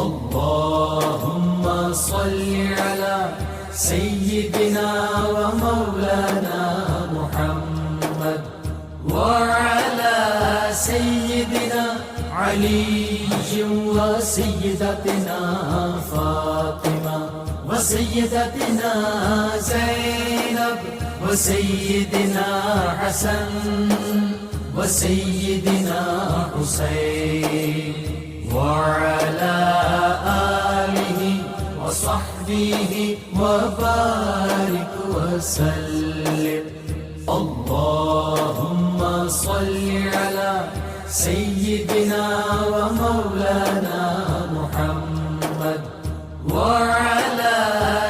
اللهم صل على سيدنا ومولانا محمد وعلى سيدنا علي وسيدتنا فاطمة وسيدتنا زينب وسيدنا حسن وسيدنا حسين وعلى آله وصحبه وبارك وسلم. اللهم صل على سيدنا ومولانا محمد وعلى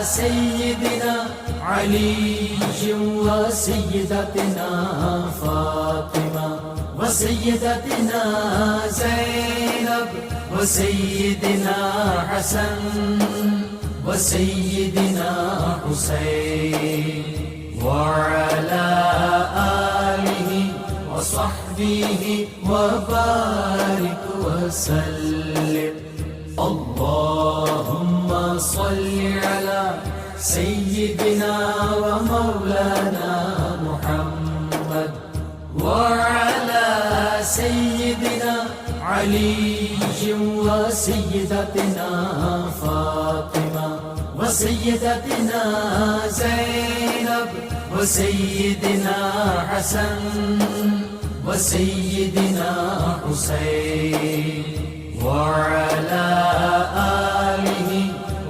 سيدنا علي وسيدتنا فاطمة وسيدتنا زينب وسيدنا حسن وسيدنا حسين وعلى آله وصحبه وبارك وسلم. اللهم صل على سيدنا ومولانا محمد وعلى سيدنا علي وسيدتنا فاطمة وسيدتنا زينب وسيدنا حسن وسيدنا حسين وعلى آله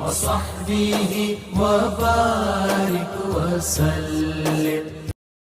وصحبه وبارك وسلم.